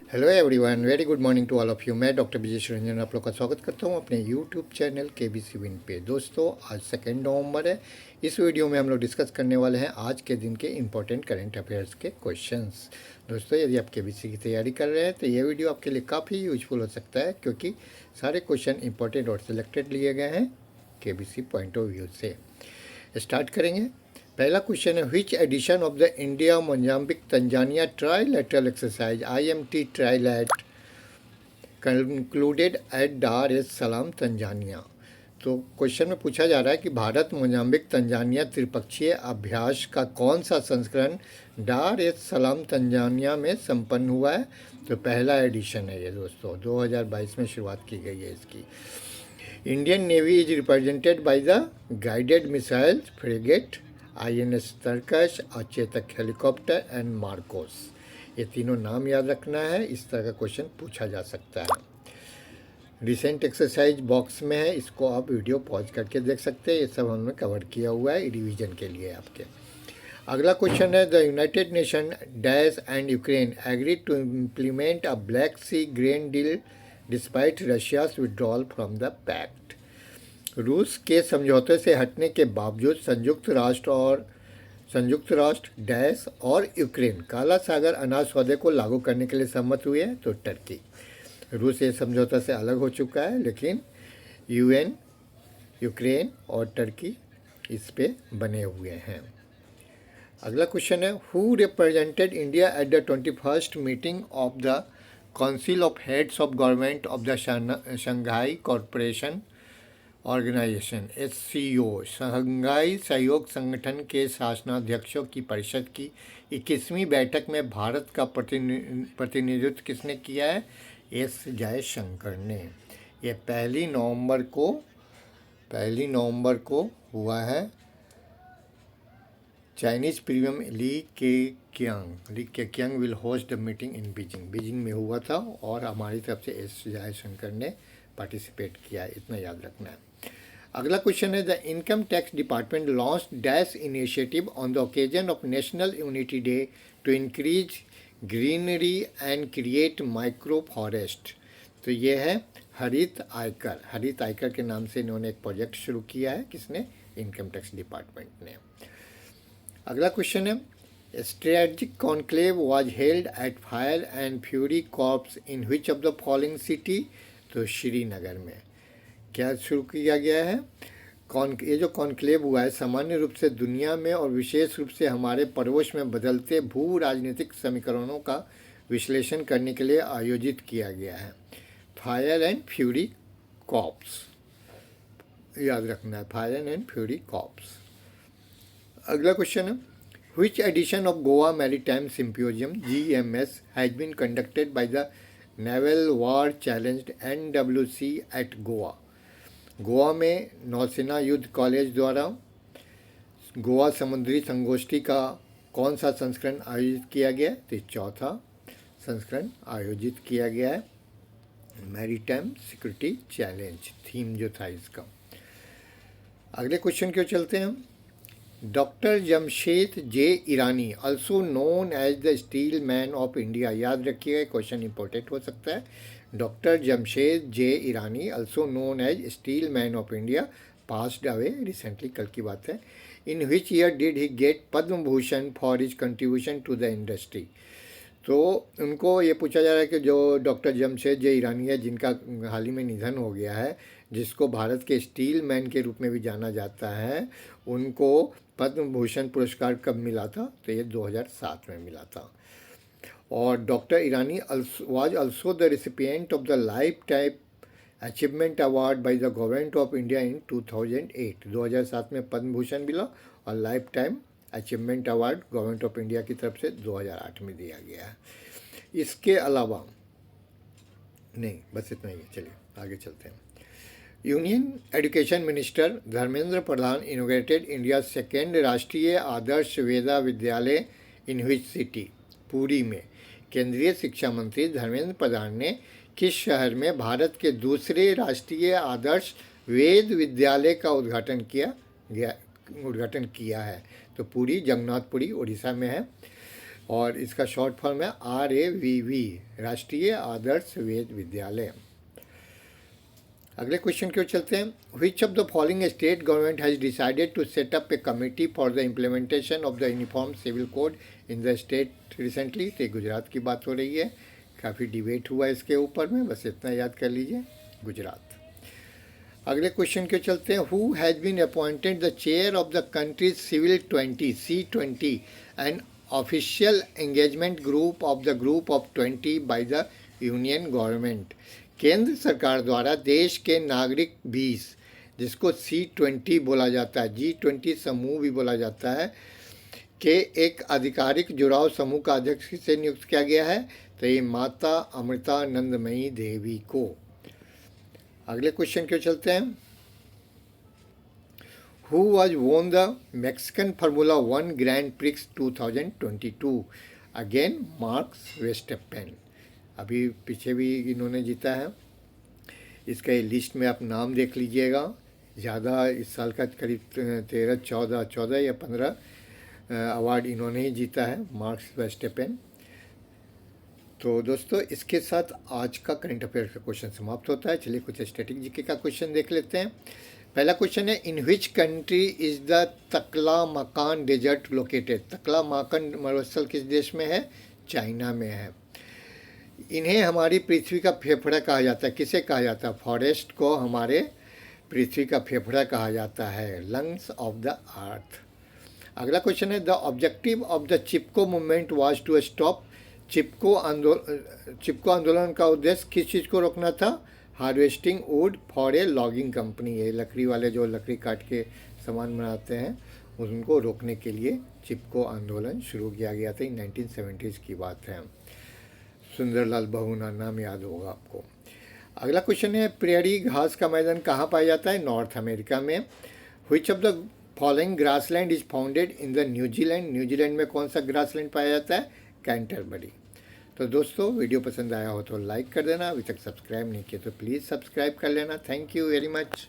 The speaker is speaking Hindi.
Hello everyone, very good morning to all of you. मैं डॉक्टर विजय रंजन आप लोग का स्वागत करता हूं अपने यूट्यूब चैनल केबीसी विन पे। दोस्तों, आज 2 नवंबर है। इस वीडियो में हम लोग डिस्कस करने वाले हैं आज के दिन के इंपॉर्टेंट करंट अफेयर्स के क्वेश्चंस। दोस्तों, यदि आप केबीसी की तैयारी कर रहे हैं तो ये वीडियो आपके लिए काफ़ी यूजफुल हो सकता है, क्योंकि सारे क्वेश्चन इंपॉर्टेंट और सिलेक्टेड लिए गए हैं केबीसी पॉइंट ऑफ व्यू से। स्टार्ट करेंगे। पहला क्वेश्चन है, which edition of the India Mozambique Tanzania trilateral exercise IMT trilat concluded at Dar es Salaam Tanzania. तो क्वेश्चन में पूछा जा रहा है कि भारत मोजाम्बिक तंजानिया त्रिपक्षीय अभ्यास का कौन सा संस्करण डार एस सलाम तंजानिया में संपन्न हुआ है। तो पहला एडिशन है ये दोस्तों, 2022 में शुरुआत की गई है इसकी। Indian navy is represented by the guided missile frigate INS Tarkash, अचेतक हेलीकॉप्टर एंड मार्कोस। ये तीनों नाम याद रखना है, इस तरह का क्वेश्चन पूछा जा सकता है। रिसेंट एक्सरसाइज बॉक्स में है, इसको आप वीडियो पॉज करके देख सकते हैं। ये सब हमने कवर किया हुआ है रिवीजन के लिए आपके। अगला क्वेश्चन है, the United Nation dash and Ukraine agreed to implement a Black Sea grain deal despite Russia's withdrawal from the pact. रूस के समझौते से हटने के बावजूद संयुक्त राष्ट्र डैश और यूक्रेन काला सागर अनाज सौदे को लागू करने के लिए सहमत हुए हैं। तो टर्की, रूस ये समझौता से अलग हो चुका है, लेकिन UN, यूक्रेन और टर्की इस पे बने हुए हैं। अगला क्वेश्चन है, who represented India at the 21st meeting of the council of heads of government of the Shanghai corporation organisation SCO, Shanghai सहयोग संगठन के शासनाध्यक्षों की परिषद की 21वीं बैठक में भारत का प्रतिनिधित्व किसने किया है? S जयशंकर ने। ये पहली नवंबर को हुआ है। Chinese premium Li Keqiang will host the meeting in Beijing में हुआ था, और हमारी तरफ से S जयशंकर ने पार्टिसिपेट किया है, इतना याद रखना है। अगला क्वेश्चन है, the income tax department launch dash initiative on the occasion of national unity day to increase greenery and create micro forest. तो ये है हरित आयकर के नाम से इन्होंने एक प्रोजेक्ट शुरू किया है। किसने? इनकम टैक्स डिपार्टमेंट ने। अगला क्वेश्चन है, strategic conclave was held at fire and fury corps in which of the following city. तो श्रीनगर में। क्या शुरू किया गया है? ये जो कॉन्क्लेव हुआ है सामान्य रूप से दुनिया में और विशेष रूप से हमारे पड़ोस में बदलते भू राजनीतिक समीकरणों का विश्लेषण करने के लिए आयोजित किया गया है। फायर एंड फ्यूरी कॉर्प्स याद रखना है, फायर एंड फ्यूरी कॉर्प्स। अगला क्वेश्चन है, which edition of Goa Maritime Symposium GMS has been conducted by the Naval War Challenged NWC at Goa। Goa में नौसेना युद्ध कॉलेज द्वारा गोवा समुद्री संगोष्ठी का कौन सा संस्करण आयोजित किया गया? तो चौथा संस्करण आयोजित किया गया है। मैरीटाइम सिक्योरिटी चैलेंज थीम जो था इसका। अगले क्वेश्चन क्यों चलते हैं हम। Doctor Jamshed J Irani also known as the steel man of India. याद रखिएगा, क्वेश्चन इंपॉर्टेंट हो सकता है। Doctor Jamshed J Irani also known as steel man of India passed away recently, कल की बात है। In which year did he get Padma Bhushan for his contribution to the industry. तो उनको ये पूछा जा रहा है कि जो डॉक्टर जमशेद जे ईरानी है, जिनका हाल ही में निधन हो गया है, जिसको भारत के स्टील मैन के रूप में भी जाना जाता है, उनको पद्म भूषण पुरस्कार कब मिला था? तो ये 2007 में मिला था। और doctor Irani was also the recipient of the life time achievement award by the government of India in 2008। 2007 में पद्म भूषण मिला और life time achievement award government of India की तरफ से 2008 में दिया गया है। इसके अलावा नहीं, बस इतना ही है। चलिए आगे चलते हैं। Union education minister Dharmendra Pradhan inaugurated India second राष्ट्रीय आदर्श वेदा विद्यालय इन विच सिटी। पुरी में। केंद्रीय शिक्षा मंत्री धर्मेंद्र प्रधान ने किस शहर में भारत के दूसरे राष्ट्रीय आदर्श वेद विद्यालय का उद्घाटन किया है? तो पुरी, जगन्नाथपुरी, उड़ीसा में है। और इसका शॉर्ट फॉर्म है RAVV, राष्ट्रीय आदर्श वेद विद्यालय। अगले क्वेश्चन की ओर चलते हैं। Which of the following state government has decided to set up a committee for the implementation of the uniform civil code in the state recently. तो गुजरात की बात हो रही है, काफ़ी डिबेट हुआ इसके ऊपर में, बस इतना याद कर लीजिए, गुजरात। अगले क्वेश्चन के चलते हैं। Who has been appointed the chair of the country's civil 20 C20 and official engagement group of the group of 20 by the union government. केंद्र सरकार द्वारा देश के नागरिक 20, जिसको C20 बोला जाता है, G20 समूह भी बोला जाता है, के एक आधिकारिक जुड़ाव समूह का अध्यक्ष से नियुक्त किया गया है। तो ये माता अमृतानंदमयी देवी को। अगले क्वेश्चन के चलते हैं। Who was won the Mexican formula 1 grand prix 2022? Again Max Verstappen. अभी पीछे भी इन्होंने जीता है। इसका ये लिस्ट में आप नाम देख लीजिएगा। ज़्यादा इस साल का करीब 14 या 15 अवार्ड इन्होंने ही जीता है, मार्क्स वेस्टपेन। तो दोस्तों, इसके साथ आज का करंट अफेयर्स का क्वेश्चन समाप्त होता है। चलिए कुछ स्टैटिक जीके का क्वेश्चन देख लेते हैं। पहला क्वेश्चन है, in which country is the Taklamakan desert located? Taklamakan मरुस्थल किस देश में है? चाइना में है। इन्हें हमारी पृथ्वी का फेफड़ा कहा जाता है। किसे कहा जाता है? फॉरेस्ट को हमारे पृथ्वी का फेफड़ा कहा जाता है, लंग्स ऑफ द अर्थ। अगला क्वेश्चन है, the objective of the Chipko movement was to stop. Chipko आंदोलन का उद्देश्य किस चीज़ को रोकना था? Harvesting wood for a logging company. ये लकड़ी वाले जो लकड़ी काट के सामान बनाते हैं, उनको रोकने के लिए चिपको आंदोलन शुरू किया गया था। 1970s की बात है। सुंदरलाल बहुगुणा नाम याद होगा आपको। अगला क्वेश्चन है, प्रेयरी घास का मैदान कहाँ पाया जाता है? नॉर्थ अमेरिका में। Which of the following grassland is founded in the New Zealand? New Zealand में कौन सा ग्रासलैंड पाया जाता है? कैंटरबरी। तो दोस्तों, वीडियो पसंद आया हो तो लाइक कर देना। अभी तक सब्सक्राइब नहीं किया तो प्लीज़ सब्सक्राइब कर लेना। Thank you very much.